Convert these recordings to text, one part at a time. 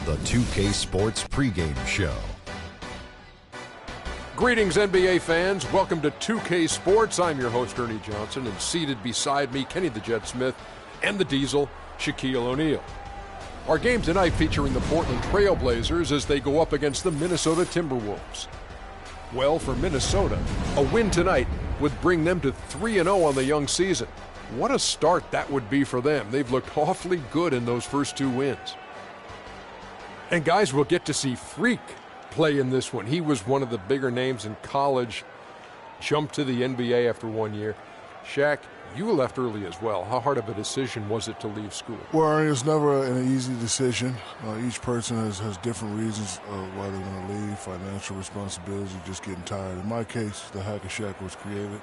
the 2K Sports pregame show. Greetings, NBA fans. Welcome to 2K Sports. I'm your host, Ernie Johnson, and seated beside me, Kenny the Jet Smith and the Diesel, Shaquille O'Neal. Our game tonight featuring the Portland Trail Blazers as they go up against the Minnesota Timberwolves. Well, for Minnesota, a win tonight would bring them to 3-0 on the young season. What a start that would be for them. They've looked awfully good in those first two wins. And guys, we'll get to see Freak play in this one. He was one of the bigger names in college, jumped to the NBA after 1 year. Shaq, you left early as well. How hard of a decision was it to leave school? Well, it's never an easy decision. Each person has different reasons why they want to leave, financial responsibility, just getting tired. In my case, the Hack of Shaq was created.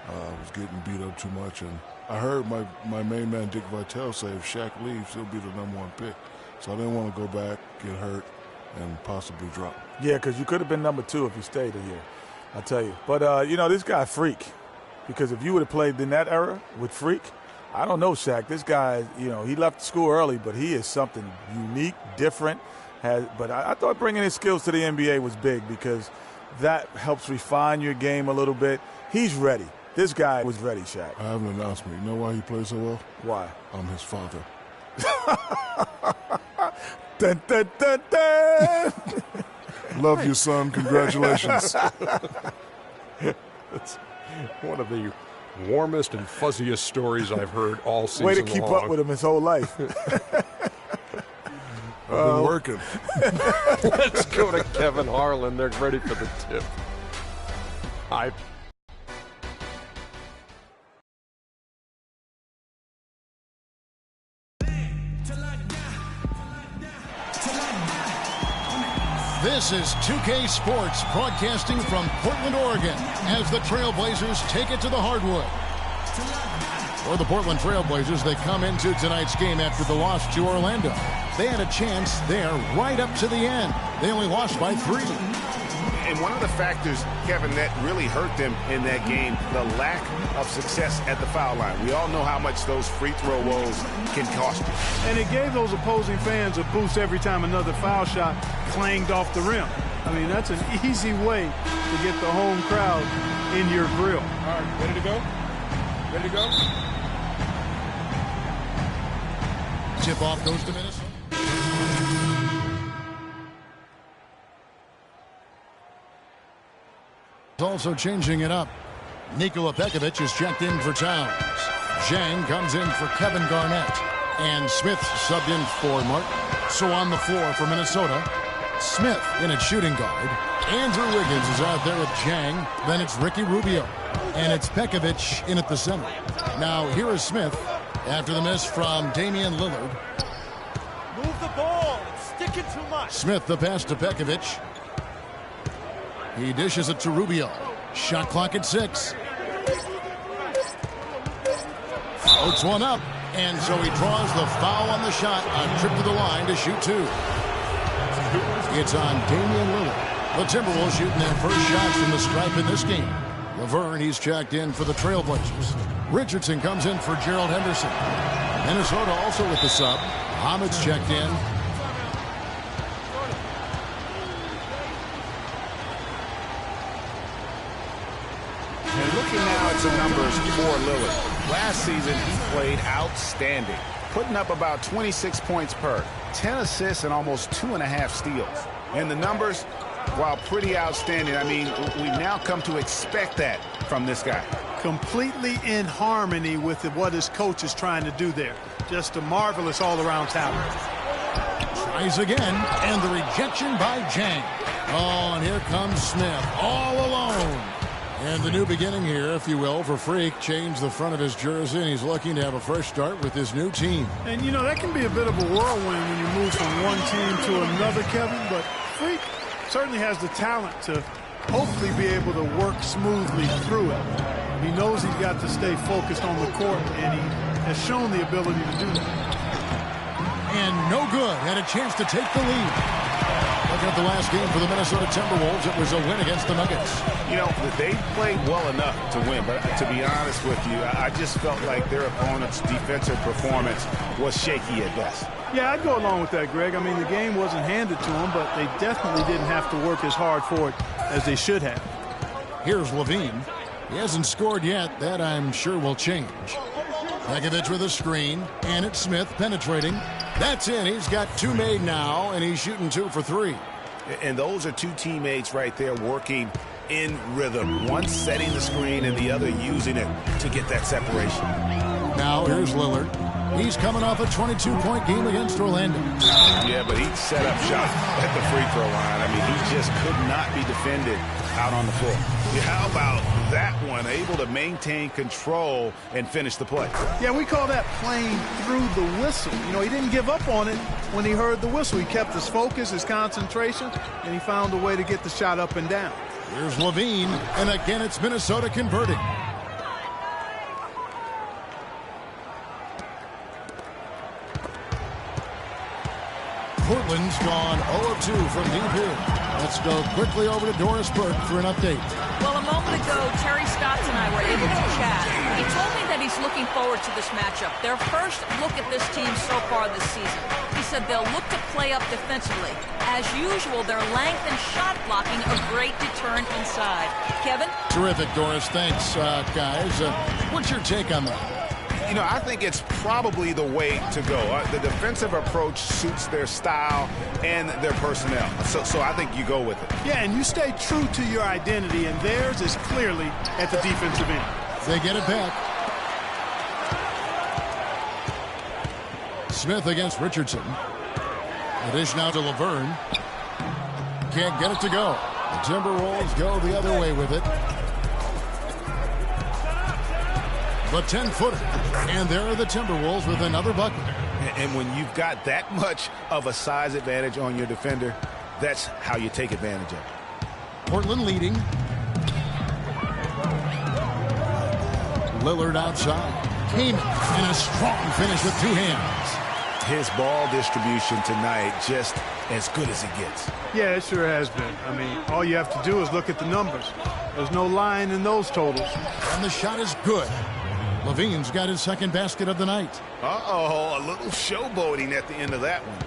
I was getting beat up too much, and I heard my main man, Dick Vitale, say if Shaq leaves, he'll be the #1 pick. So I didn't want to go back, get hurt, and possibly drop. Yeah, because you could have been #2 if you stayed a year, I'll tell you. But, this guy, Freak, because if you would have played in that era with Freak, I don't know, Shaq. This guy, he left school early, but he is something unique, different. But I thought bringing his skills to the NBA was big because that helps refine your game a little bit. He's ready. This guy was ready, Shaq. I have an announcement. You know why he plays so well? Why? I'm his father. Dun, dun, dun, dun. Love you, son. Congratulations. That's one of the warmest and fuzziest stories I've heard all season long. Way to keep up with him his whole life. I've been working. Let's go to Kevin Harlan. They're ready for the tip. This is 2K Sports broadcasting from Portland, Oregon, as the Trailblazers take it to the hardwood. For the Portland Trailblazers, they come into tonight's game after the loss to Orlando. They had a chance there right up to the end. They only lost by 3. And one of the factors, Kevin, that really hurt them in that game, the lack of success at the foul line. We all know how much those free throw woes can cost you. And it gave those opposing fans a boost every time another foul shot clanged off the rim. I mean, that's an easy way to get the home crowd in your grill. All right, ready to go? Ready to go? Tip-off goes to Minnesota. Also changing it up. Nikola Pekovic is checked in for Towns. Zhang comes in for Kevin Garnett. And Smith subbed in for Martin. So on the floor for Minnesota, Smith in at shooting guard. Andrew Wiggins is out there with Zhang. Then it's Ricky Rubio. And it's Pekovic in at the center. Now here is Smith after the miss from Damian Lillard. Move the ball. It's sticking too much. Smith the pass to Pekovic. He dishes it to Rubio. Shot clock at 6. Floats one up. And so he draws the foul on the shot. A trip to the line to shoot 2. It's on Damian Lillard. The Timberwolves shooting their first shots from the stripe in this game. Laverne, he's checked in for the Trailblazers. Richardson comes in for Gerald Henderson. Minnesota also with the sub. Hamid's checked in. And looking now at some numbers for Lillard. Last season, he played outstanding, putting up about 26 points per, 10 assists, and almost 2.5 steals. And the numbers, while pretty outstanding, I mean, we've now come to expect that from this guy. Completely in harmony with what his coach is trying to do there. Just a marvelous all-around talent. Tries again, and the rejection by Zhang. Oh, and here comes Smith, all alone. And the new beginning here, if you will, for Freak. Changed the front of his jersey, and he's looking to have a fresh start with his new team. And, that can be a bit of a whirlwind when you move from one team to another, Kevin. But Freak certainly has the talent to hopefully be able to work smoothly through it. He knows he's got to stay focused on the court, and he has shown the ability to do that. And no good. Had a chance to take the lead. Looking at the last game for the Minnesota Timberwolves, it was a win against the Nuggets. You know, they played well enough to win, but to be honest with you, I just felt like their opponent's defensive performance was shaky at best. Yeah, I'd go along with that, Greg. I mean, the game wasn't handed to them, but they definitely didn't have to work as hard for it as they should have. Here's Levine. He hasn't scored yet. That, I'm sure, will change. Begovic with a screen, and it's Smith penetrating. That's in. He's got 2 made now, and he's shooting 2 for 3. And those are 2 teammates right there working in rhythm. One setting the screen and the other using it to get that separation. Now here's Lillard. He's coming off a 22-point game against Orlando. Yeah, but he set up shot at the free throw line. I mean, he just could not be defended out on the floor. Yeah, how about that one? Able to maintain control and finish the play. Yeah, we call that playing through the whistle. You know, he didn't give up on it when he heard the whistle. He kept his focus, his concentration, and he found a way to get the shot up and down. Here's Levine, and again it's Minnesota converting. Portland's gone 0-2 from deep here. Let's go quickly over to Doris Burke for an update. Well, a moment ago, Terry Stotts and I were able to chat. He told me that he's looking forward to this matchup. Their first look at this team so far this season. He said they'll look to play up defensively. As usual, their length and shot blocking a great deterrent inside. Kevin? Terrific, Doris. Thanks, guys. What's your take on that? You know, I think it's probably the way to go. The defensive approach suits their style and their personnel. So I think you go with it. Yeah, and you stay true to your identity, and theirs is clearly at the defensive end. They get it back. Smith against Richardson. The dish now to Laverne. Can't get it to go. The Timberwolves go the other way with it. The 10-footer. And there are the Timberwolves with another bucket. And when you've got that much of a size advantage on your defender, that's how you take advantage of it. Portland leading. Lillard outside. Kaman in a strong finish with 2 hands. His ball distribution tonight just as good as it gets. Yeah, it sure has been. I mean, all you have to do is look at the numbers. There's no lying in those totals. And the shot is good. Levine's got his second basket of the night. Uh-oh, a little showboating at the end of that one.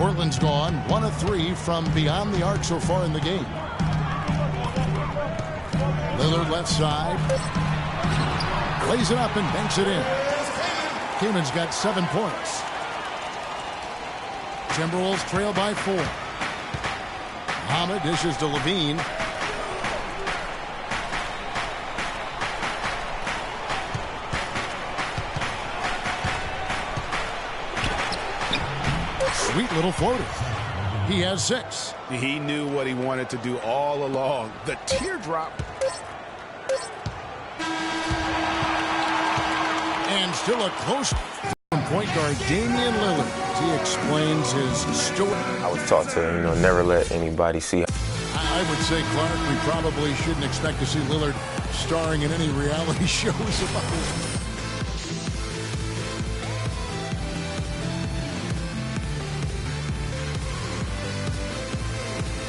Portland's gone 1 of 3 from beyond the arc so far in the game. Lillard left side. Lays it up and banks it in. Kaman's got 7 points. Timberwolves trail by 4. Muhammad dishes to Levine. Sweet little floater. He has 6. He knew what he wanted to do all along. The teardrop. And still a close from point guard Damian Lillard. He explains his story. I was taught to, never let anybody see. I would say, Clark, we probably shouldn't expect to see Lillard starring in any reality shows about this.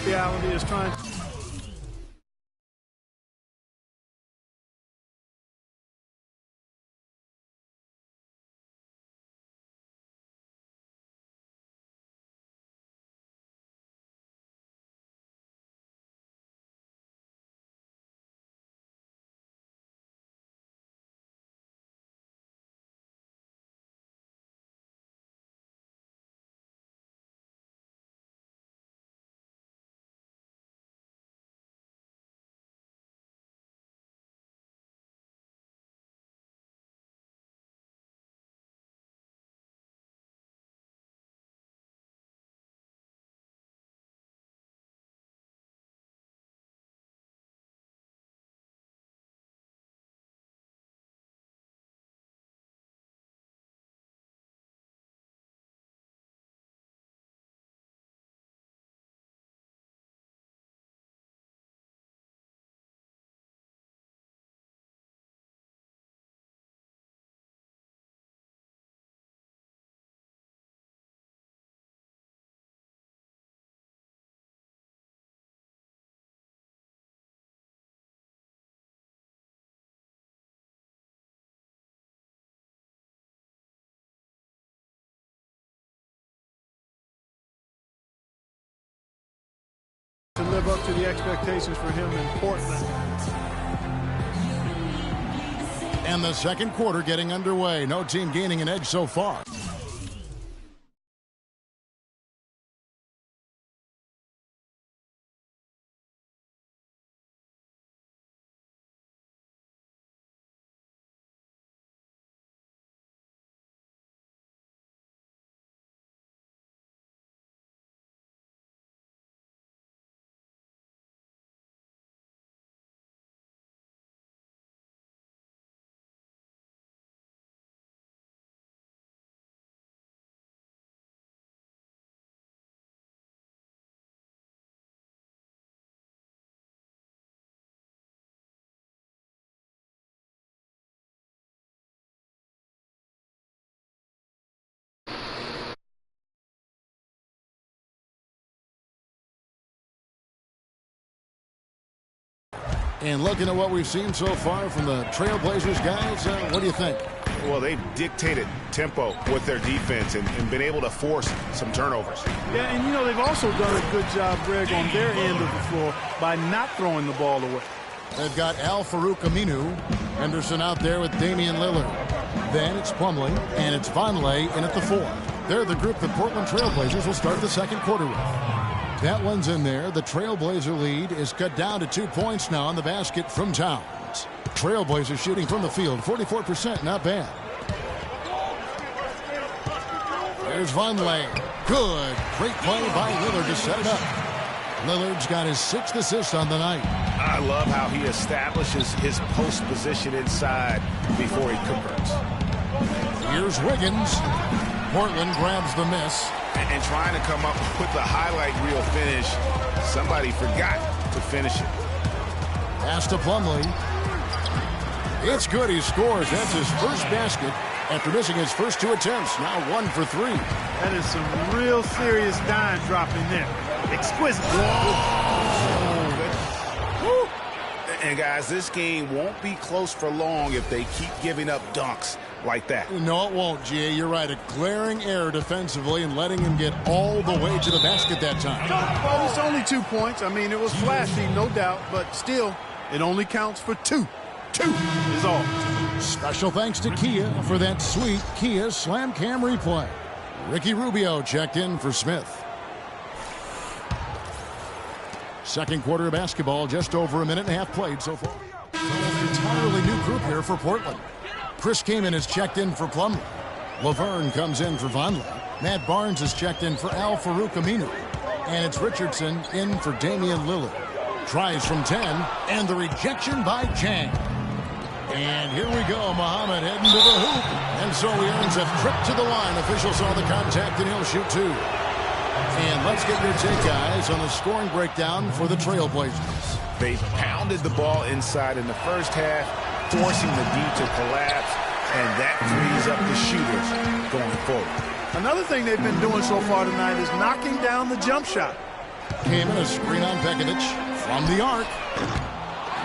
Reality is trying live up to the expectations for him in Portland. And the second quarter getting underway. No team gaining an edge so far. And looking at what we've seen so far from the Trailblazers guys, what do you think? Well, they've dictated tempo with their defense and been able to force some turnovers. Yeah, and you know, they've also done a good job, Greg, on their end of the floor by not throwing the ball away. They've got Al-Farouq Aminu, Henderson out there with Damian Lillard. Then it's Plumlee and it's Vonleh in at the 4. They're the group the Portland Trailblazers will start the second quarter with. That one's in there. The Trailblazer lead is cut down to 2 points now on the basket from Towns. Trailblazers shooting from the field, 44%, not bad. There's Vonleh. Good. Great play by Lillard to set it up. Lillard's got his 6th assist on the night. I love how he establishes his post position inside before he converts. Here's Wiggins. Portland grabs the miss. And trying to come up with the highlight reel finish, somebody forgot to finish it. Pass to Plumlee. It's good. He scores. That's his first basket after missing his first 2 attempts. Now 1 for 3. That is some real serious dime dropping there. Exquisite. Woo. And guys, this game won't be close for long if they keep giving up dunks like that. No, it won't, G.A. You're right. A glaring error defensively and letting him get all the way to the basket that time. Well, it's only 2 points. I mean, it was flashy, no doubt, but still, it only counts for 2. 2 is all. Special thanks to Kia for that sweet Kia Slam Cam replay. Ricky Rubio checked in for Smith. Second quarter of basketball, just over a minute and a half played so far. An entirely new group here for Portland. Chris Kaman has checked in for Plumlee. Laverne comes in for Vonleh. Matt Barnes has checked in for Al-Farouq Aminu. And it's Richardson in for Damian Lillard. Tries from 10, and the rejection by Chang. And here we go, Muhammad heading to the hoop. And so he earns a trip to the line. Official saw the contact, and he'll shoot 2. And let's get your take, guys, on the scoring breakdown for the Trailblazers. They pounded the ball inside in the first half, forcing the D to collapse, and that frees up the shooters going forward. Another thing they've been doing so far tonight is knocking down the jump shot. Came in a screen on Pekovic from the arc.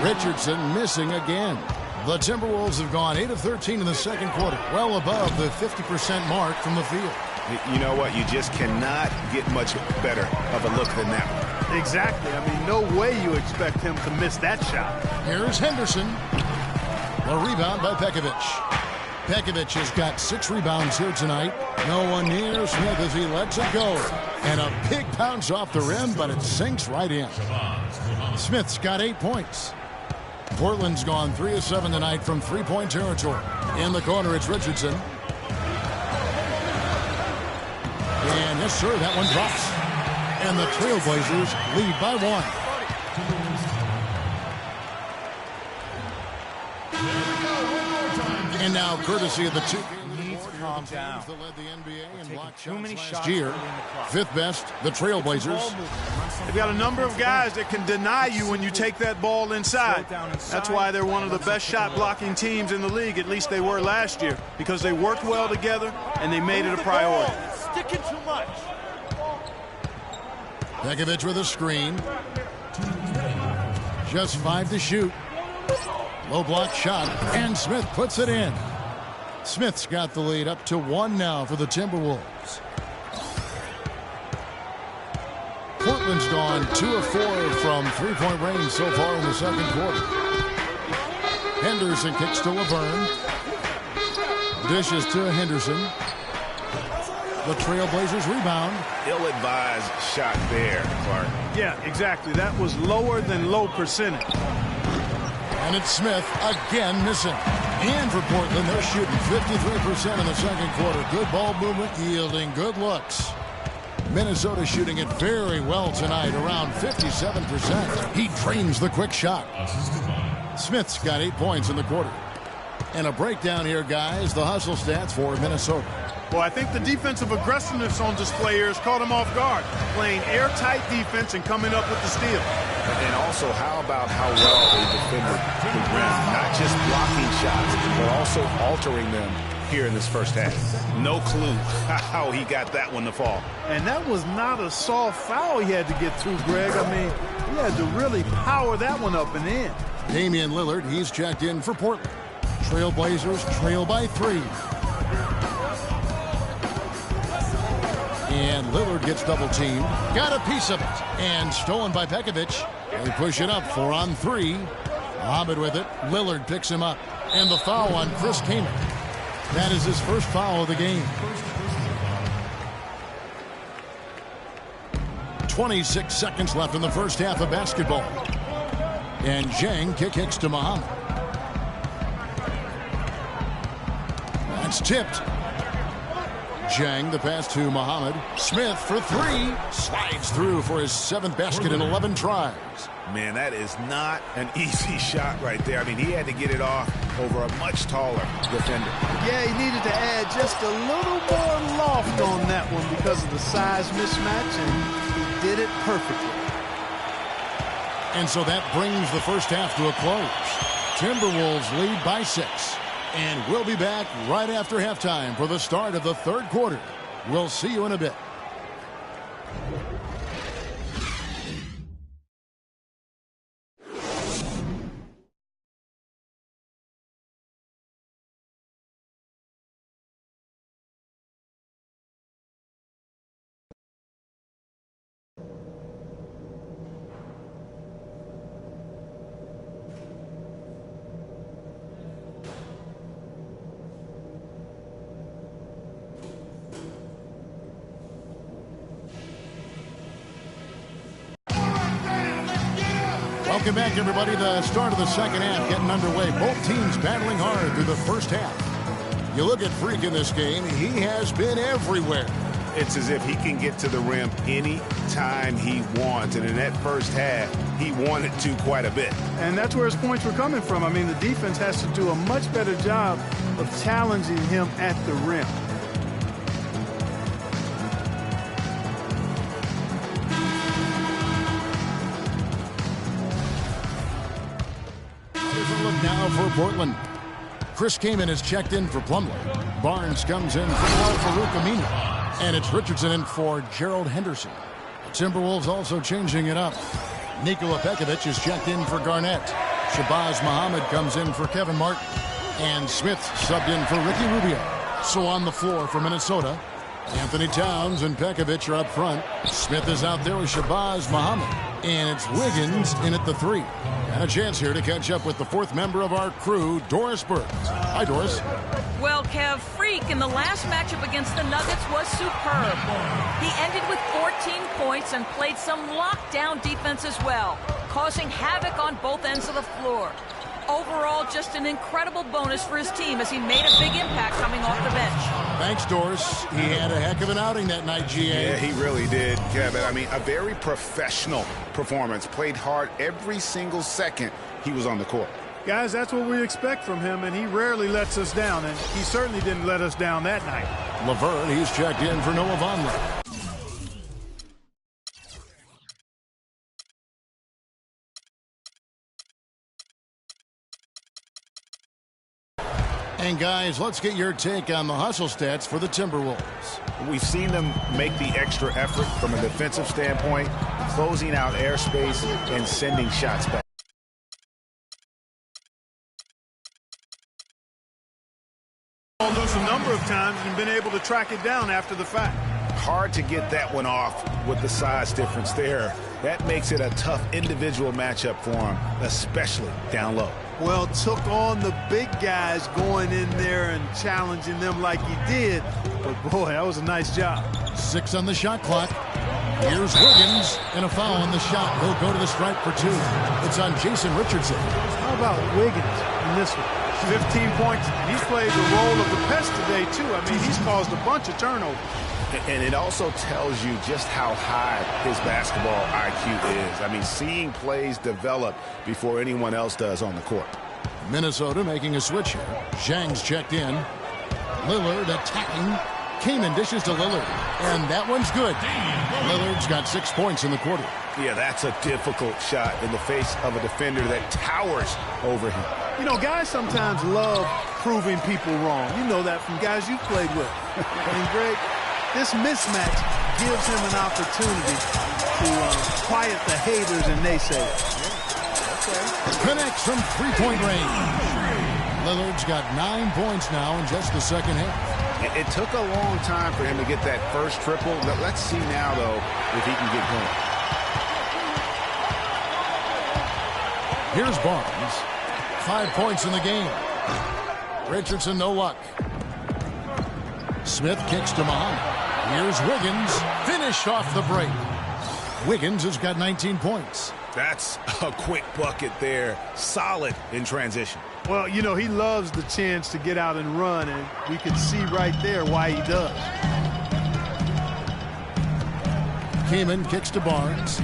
Richardson missing again. The Timberwolves have gone 8 of 13 in the second quarter, well above the 50% mark from the field. You know what? You just cannot get much better of a look than that one. Exactly. I mean, no way you expect him to miss that shot. Here's Henderson. A rebound by Pekovic. Pekovic has got 6 rebounds here tonight. No one near Smith as he lets it go. And a big bounce off the rim, but it sinks right in. Smith's got 8 points. Portland's gone 3 of 7 tonight from 3-point territory. In the corner, it's Richardson. And yes, sir, that one drops. And the Trailblazers lead by 1. And now, courtesy of the 2 calm down. that led the NBA in block Too many shots shots last year. early in the clock. 5th best, the Trailblazers. They've got a number of guys that can deny you when you take that ball inside. That's why they're one of the best shot blocking teams in the league. At least they were last year, because they worked well together and they made it a priority. Sticking too much. Pekovic with a screen. Just 5 to shoot. Low block shot, and Smith puts it in. Smith's got the lead up to 1 now for the Timberwolves. Portland Portland's gone 2 of 4 from three-point range so far in the second quarter. Henderson kicks to Laverne. Dishes to Henderson. The Trailblazers rebound. Ill-advised shot there, Clark. Yeah, exactly. That was lower than low percentage. And it's Smith again missing. And for Portland, they're shooting 53% in the second quarter. Good ball movement, yielding good looks. Minnesota shooting it very well tonight, around 57%. He drains the quick shot. Smith's got 8 points in the quarter. And a breakdown here, guys. The hustle stats for Minnesota. Well, I think the defensive aggressiveness on display here has caught him off guard. Playing airtight defense and coming up with the steal. And also, how about how well they defended the rim? Not just blocking shots, but also altering them here in this first half. No clue how he got that one to fall. And that was not a soft foul he had to get through, Greg. I mean, he had to really power that one up and in. Damian Lillard, he's checked in for Portland. Trailblazers trail by 3. And Lillard gets double-teamed. Got a piece of it. And stolen by Pekovic. They push it up 4 on 3. Muhammad with it. Lillard picks him up. And the foul on Chris Kaman. That is his first foul of the game. 26 seconds left in the first half of basketball. And Zhang kicks to Muhammad. That's tipped. Zhang, the pass to Muhammad. Smith for 3. Slides through for his 7th basket in 11 tries. Man, that is not an easy shot right there. I mean, he had to get it off over a much taller defender. Yeah, he needed to add just a little more loft on that one because of the size mismatch, and he did it perfectly. And so that brings the first half to a close. Timberwolves lead by 6. And we'll be back right after halftime for the start of the third quarter. We'll see you in a bit. Welcome back, everybody. The start of the second half getting underway. Both teams battling hard through the first half. You look at Freak in this game, he has been everywhere. It's as if he can get to the rim any time he wants. And in that first half, he wanted to quite a bit. And that's where his points were coming from. I mean, the defense has to do a much better job of challenging him at the rim. Look now for Portland. Chris Kaman is checked in for Plumlee. Barnes comes in for Farouk Aminu. And it's Richardson in for Gerald Henderson. The Timberwolves also changing it up. Nikola Pekovic is checked in for Garnett. Shabazz Muhammad comes in for Kevin Martin. And Smith subbed in for Ricky Rubio. So on the floor for Minnesota, Anthony Towns and Pekovic are up front. Smith is out there with Shabazz Muhammad. And it's Wiggins in at the 3. And a chance here to catch up with the 4th member of our crew, Doris Burns. Hi, Doris. Well, Kev, Freak in the last matchup against the Nuggets was superb. He ended with 14 points and played some lockdown defense as well, causing havoc on both ends of the floor. Overall, just an incredible bonus for his team as he made a big impact coming off the bench. Thanks, Doris. He had a heck of an outing that night, GA. Yeah, he really did, Kevin. I mean, a very professional performance. Played hard every single second he was on the court. Guys, that's what we expect from him, and he rarely lets us down, and he certainly didn't let us down that night. Laverne, he's checked in for Noah Vonleh. And guys, let's get your take on the hustle stats for the Timberwolves. We've seen them make the extra effort from a defensive standpoint, closing out airspace and sending shots back. Almost a number of times and been able to track it down after the fact. Hard to get that one off with the size difference there. That makes it a tough individual matchup for him, especially down low. Well, took on the big guys going in there and challenging them like he did. But, boy, that was a nice job. 6 on the shot clock. Here's Wiggins, and a foul on the shot. He'll go to the stripe for 2. It's on Jason Richardson. How about Wiggins in this one? 15 points. He's played the role of the pest today, too. I mean, he's caused a bunch of turnovers. And it also tells you just how high his basketball IQ is. I mean, seeing plays develop before anyone else does on the court. Minnesota making a switch here. Zhang's checked in. Lillard attacking. Kaman dishes to Lillard. And that one's good. Lillard's got 6 points in the quarter. Yeah, that's a difficult shot in the face of a defender that towers over him. You know, guys sometimes love proving people wrong. You know that from guys you've played with. And, Greg, this mismatch gives him an opportunity to quiet the haters and naysayers. Connects from three-point range. Lillard's got 9 points now in just the second half. It took a long time for him to get that first triple. Let's see now, though, if he can get going. Here's Barnes. 5 points in the game. Richardson, no luck. Smith kicks to Muhammad. Here's Wiggins. Finish off the break. Wiggins has got 19 points. That's a quick bucket there. Solid in transition. Well, you know, he loves the chance to get out and run, and we can see right there why he does. Kaman kicks to Barnes.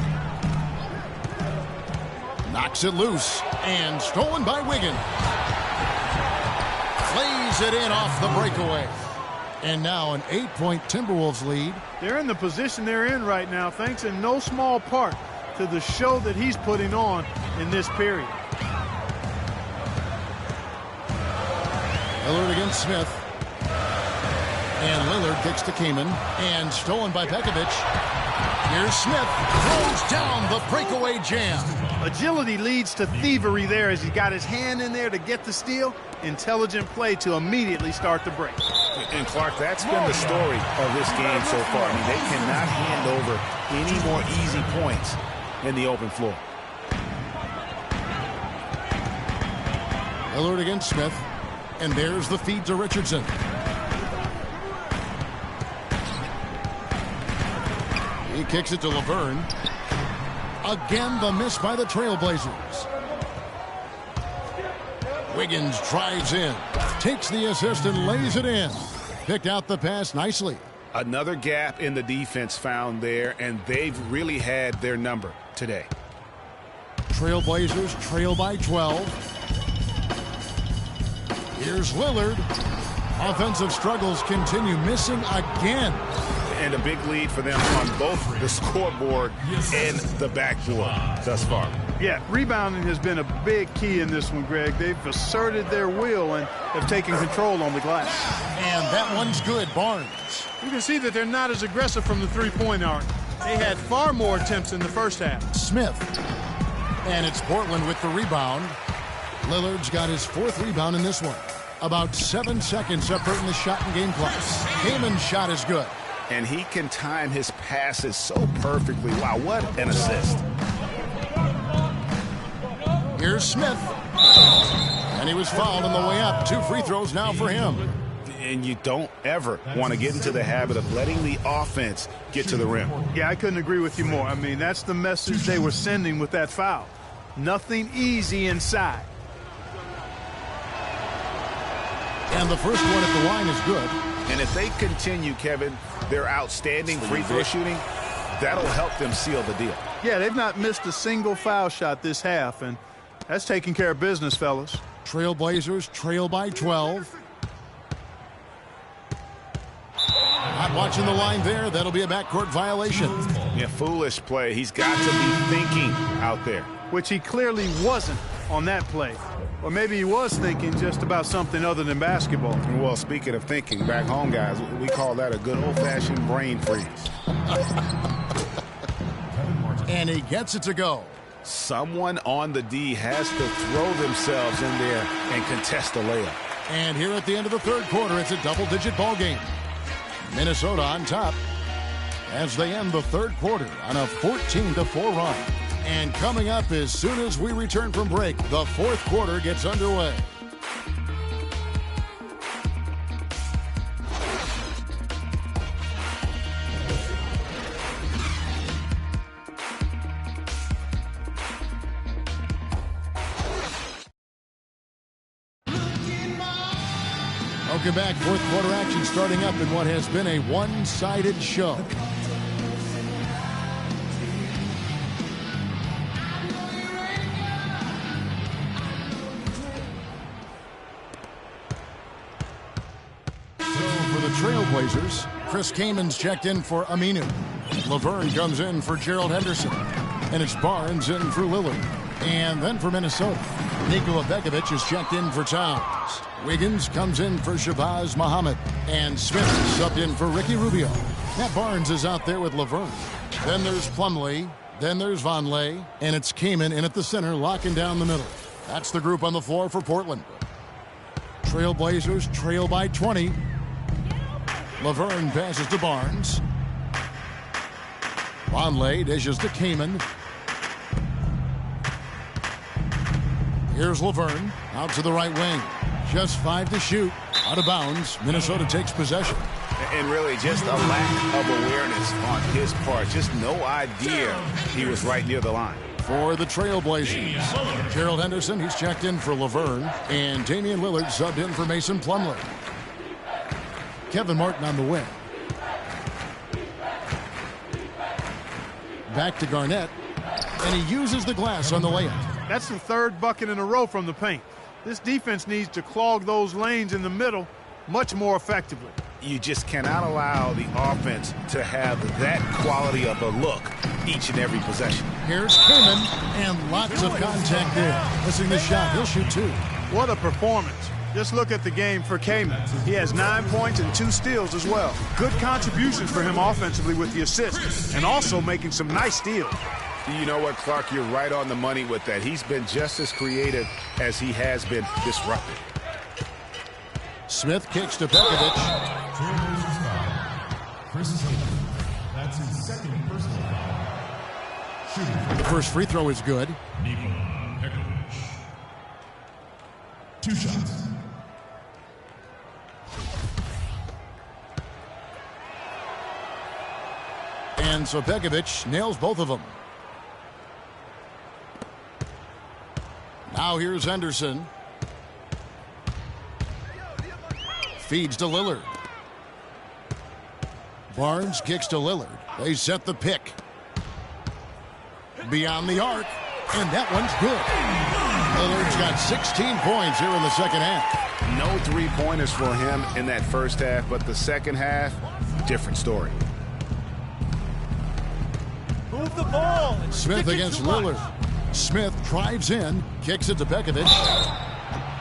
Knocks it loose, and stolen by Wiggins. Plays it in off the breakaway. And now an 8-point Timberwolves lead. They're in the position they're in right now, thanks in no small part to the show that he's putting on in this period. Lillard against Smith. And Lillard kicks to Kaman. And stolen by Pekovic. Here's Smith. Throws down the breakaway jam. Agility leads to thievery there as he got his hand in there to get the steal. Intelligent play to immediately start the break. And, Clark, that's been the story of this game so far. I mean, they cannot hand over any more easy points in the open floor. Lillard against Smith. And there's the feed to Richardson. He kicks it to Laverne. Again, the miss by the Trailblazers. Wiggins drives in, takes the assist and lays it in. Picked out the pass nicely. Another gap in the defense found there, and they've really had their number today. Trailblazers trail by 12. Here's Lillard. Offensive struggles continue, missing again. And a big lead for them on both the scoreboard and the backboard thus far. Yeah, rebounding has been a big key in this one, Greg. They've asserted their will and have taken control on the glass. And that one's good, Barnes. You can see that they're not as aggressive from the three-point arc. They had far more attempts in the first half. Smith. And it's Portland with the rebound. Lillard's got his 4th rebound in this one. About 7 seconds separating the shot and game clock. Kaman's shot is good. And he can time his passes so perfectly. Wow, what an assist. Here's Smith. And he was fouled on the way up. 2 free throws now for him. And you don't ever want to get into the habit of letting the offense get to the rim. Yeah, I couldn't agree with you more. I mean, that's the message they were sending with that foul. Nothing easy inside. And the first one at the line is good. And if they continue, Kevin, their outstanding free throw shooting, that'll help them seal the deal. Yeah, they've not missed a single foul shot this half, and that's taking care of business, fellas. Trailblazers trail by 12. Not watching the line there. That'll be a backcourt violation. Yeah, foolish play. He's got to be thinking out there. Which he clearly wasn't on that play. Or maybe he was thinking just about something other than basketball. Well, speaking of thinking, back home, guys, we call that a good old-fashioned brain freeze. And he gets it to go. Someone on the D has to throw themselves in there and contest the layup. And here at the end of the third quarter, it's a double-digit ball game. Minnesota on top. as they end the third quarter on a 14-4 run. And coming up as soon as we return from break, the fourth quarter gets underway. Welcome back. Fourth quarter action starting up in what has been a one-sided show. So for the Trailblazers, Chris Kamen's checked in for Aminu. Laverne comes in for Gerald Henderson. And it's Barnes in for Lillard. And then for Minnesota, Nikola Pekovic is checked in for Towns. Wiggins comes in for Shabazz Muhammad. And Smith subbed in for Ricky Rubio. Matt Barnes is out there with Laverne. Then there's Plumlee. Then there's Vonleh. And it's Kaman in at the center, locking down the middle. That's the group on the floor for Portland. Trailblazers trail by 20. Laverne passes to Barnes. Vonleh dishes to Kaman. Here's Laverne out to the right wing. Just 5 to shoot. Out of bounds. Minnesota takes possession. And really just a lack of awareness on his part. Just no idea he was right near the line. For the Trailblazers, Gerald Henderson, he's checked in for Laverne. And Damian Lillard subbed in for Mason Plumlee. Kevin Martin on the wing. Back to Garnett. And he uses the glass on the layup. That's the third bucket in a row from the paint. This defense needs to clog those lanes in the middle much more effectively. You just cannot allow the offense to have that quality of a look each and every possession. Here's Kaman, and lots of contact there. Missing the shot, he'll shoot 2. What a performance. Just look at the game for Kaman. He has 9 points and 2 steals as well. Good contributions for him offensively with the assists, and also making some nice steals. You know what, Clark? You're right on the money with that. He's been just as creative as he has been disruptive. Smith kicks to Pekovic. That's his second personal foul. The first free throw is good. Nikola Pekovic. 2 shots. And so Pekovic nails both of them. Now here's Henderson. Feeds to Lillard. Barnes kicks to Lillard. They set the pick. Beyond the arc. And that one's good. Lillard's got 16 points here in the second half. No three-pointers for him in that first half, but the second half, different story. Move the ball. Smith against Lillard. Smith drives in, kicks it to Pekovic.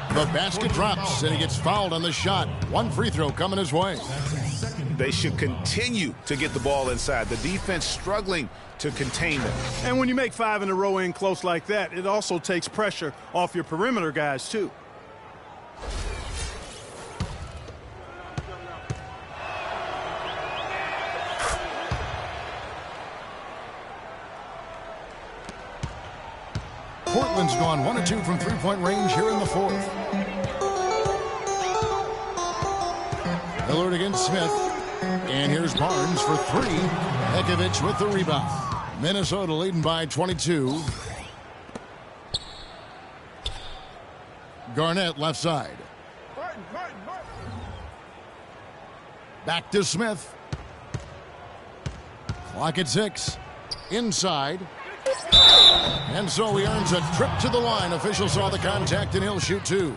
The basket drops, and he gets fouled on the shot. 1 free throw coming his way. They should continue to get the ball inside. The defense struggling to contain them. And when you make 5 in a row in close like that, it also takes pressure off your perimeter guys, too. Portland's gone 1 of 2 from three-point range here in the fourth. Lillard against Smith. And here's Barnes for 3. Pekovic with the rebound. Minnesota leading by 22. Garnett left side. Back to Smith. Clock at 6. Inside. And so he earns a trip to the line. Officials saw the contact, and he'll shoot 2.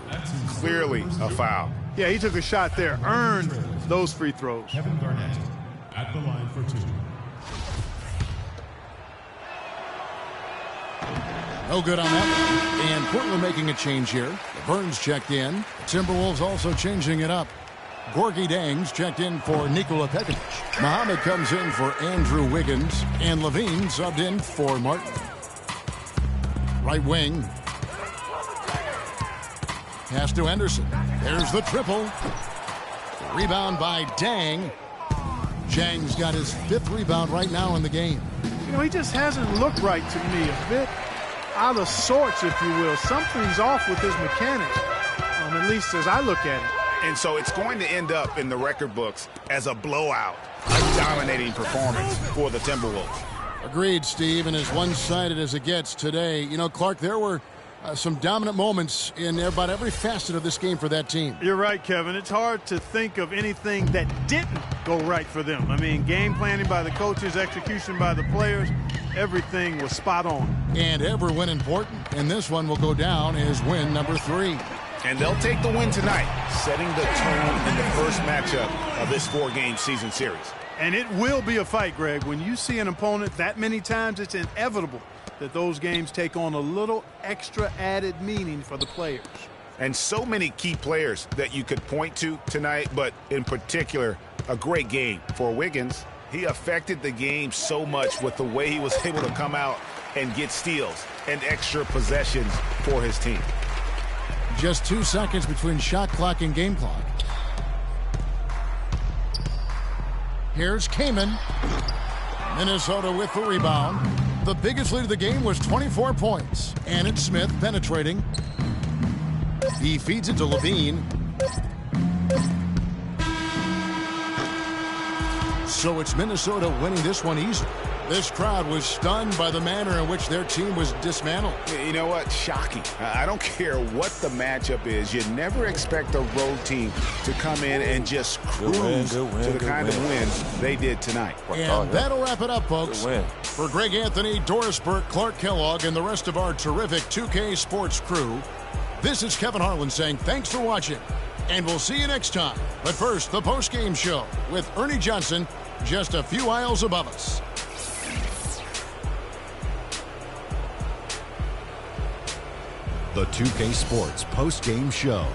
Clearly a foul. Yeah, he took a shot there, earned those free throws. Kevin Garnett at the line for 2. No good on that one. And Portland making a change here. Burns checked in. Timberwolves also changing it up. Gorgie Dangs checked in for Nikola Pekovic. Muhammad comes in for Andrew Wiggins. And Levine subbed in for Martin. Right wing. Pass to Henderson. There's the triple. Rebound by Dang. Zhang's got his 5th rebound right now in the game. You know, he just hasn't looked right to me. A bit out of sorts, if you will. Something's off with his mechanics, at least as I look at it. And so it's going to end up in the record books as a blowout, a dominating performance for the Timberwolves. Agreed, Steve, and as one-sided as it gets today. You know, Clark, there were some dominant moments in about every facet of this game for that team. You're right, Kevin. It's hard to think of anything that didn't go right for them. I mean, game planning by the coaches, execution by the players, everything was spot on. And every win important, and this one will go down as win number 3. And they'll take the win tonight, setting the tone in the first matchup of this 4-game season series. And it will be a fight, Greg. When you see an opponent that many times, it's inevitable that those games take on a little extra added meaning for the players. And so many key players that you could point to tonight, but in particular, a great game for Wiggins. He affected the game so much with the way he was able to come out and get steals and extra possessions for his team. Just 2 seconds between shot clock and game clock. Here's Kaman. Minnesota with the rebound. The biggest lead of the game was 24 points. And it's Smith penetrating. He feeds it to Levine. So it's Minnesota winning this one easily. This crowd was stunned by the manner in which their team was dismantled. You know what? Shocking. I don't care what the matchup is. You never expect a road team to come in and just cruise to the kind of wins they did tonight. And that'll wrap it up, folks. For Greg Anthony, Doris Burke, Clark Kellogg, and the rest of our terrific 2K Sports crew, this is Kevin Harlan saying thanks for watching, and we'll see you next time. But first, the post-game show with Ernie Johnson just a few aisles above us. The 2K Sports post-game show.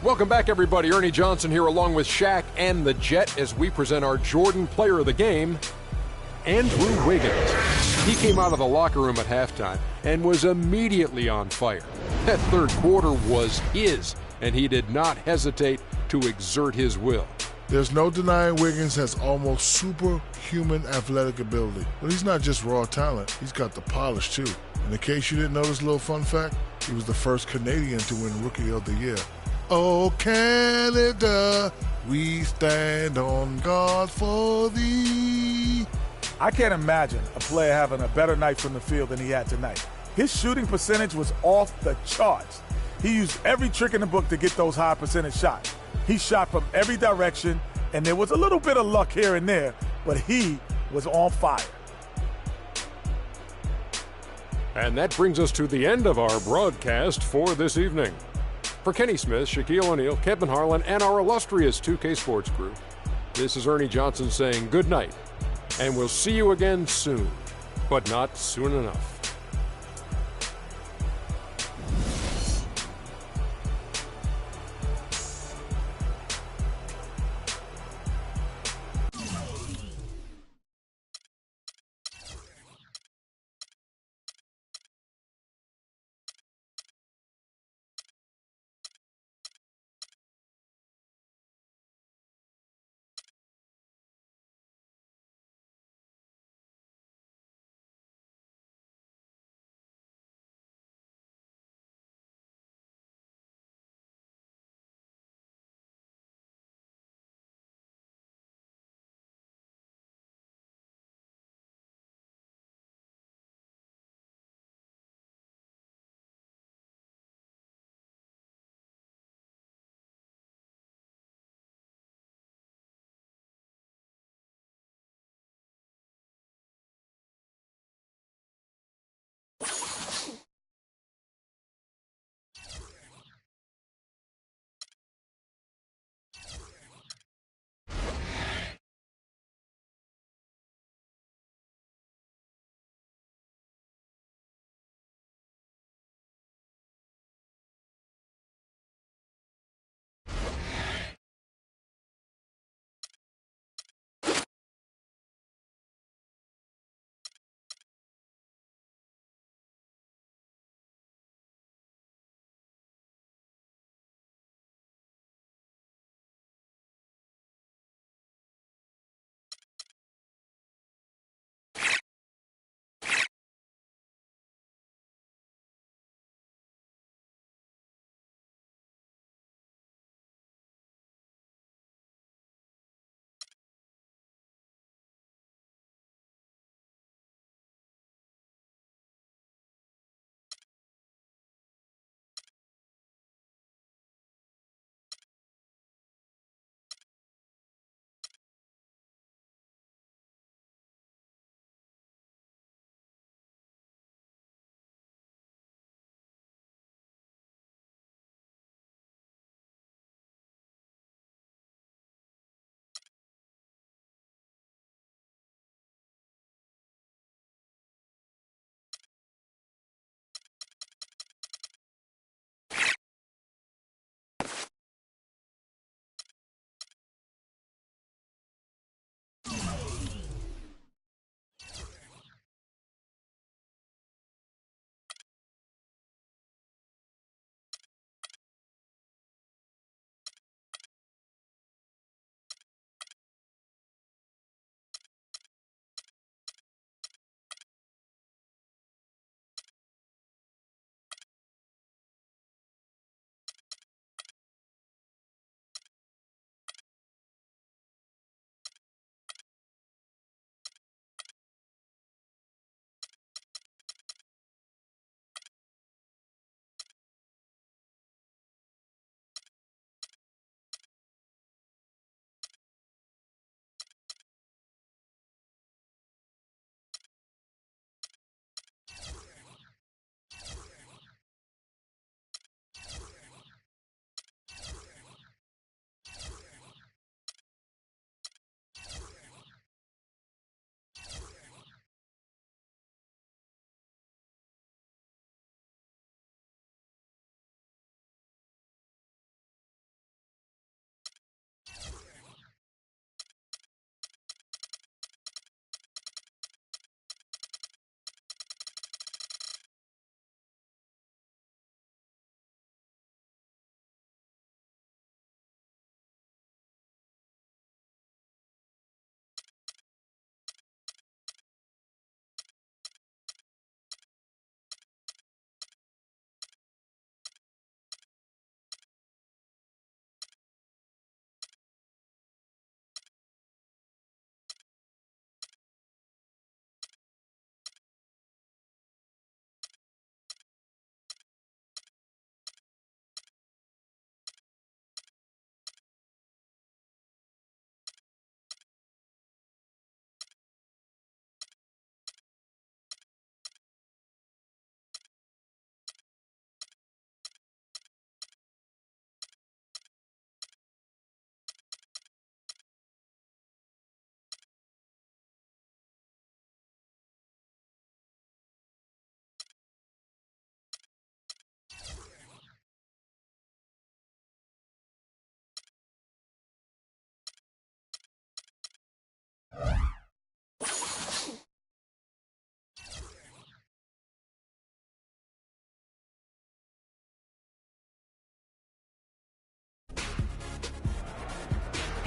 Welcome back, everybody. Ernie Johnson here along with Shaq and the Jet as we present our Jordan Player of the Game, Andrew Wiggins. He came out of the locker room at halftime and was immediately on fire. That third quarter was his, and he did not hesitate to exert his will. There's no denying Wiggins has almost superhuman athletic ability. But he's not just raw talent, he's got the polish too. And in case you didn't know this little fun fact, he was the first Canadian to win Rookie of the Year. Oh, Canada, we stand on guard for thee. I can't imagine a player having a better night from the field than he had tonight. His shooting percentage was off the charts. He used every trick in the book to get those high percentage shots. He shot from every direction, and there was a little bit of luck here and there, but he was on fire. And that brings us to the end of our broadcast for this evening. For Kenny Smith, Shaquille O'Neal, Kevin Harlan, and our illustrious 2K Sports crew, this is Ernie Johnson saying good night, and we'll see you again soon, but not soon enough.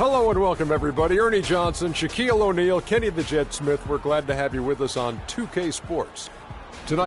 Hello and welcome, everybody. Ernie Johnson, Shaquille O'Neal, Kenny the Jet Smith. We're glad to have you with us on 2K Sports. Tonight.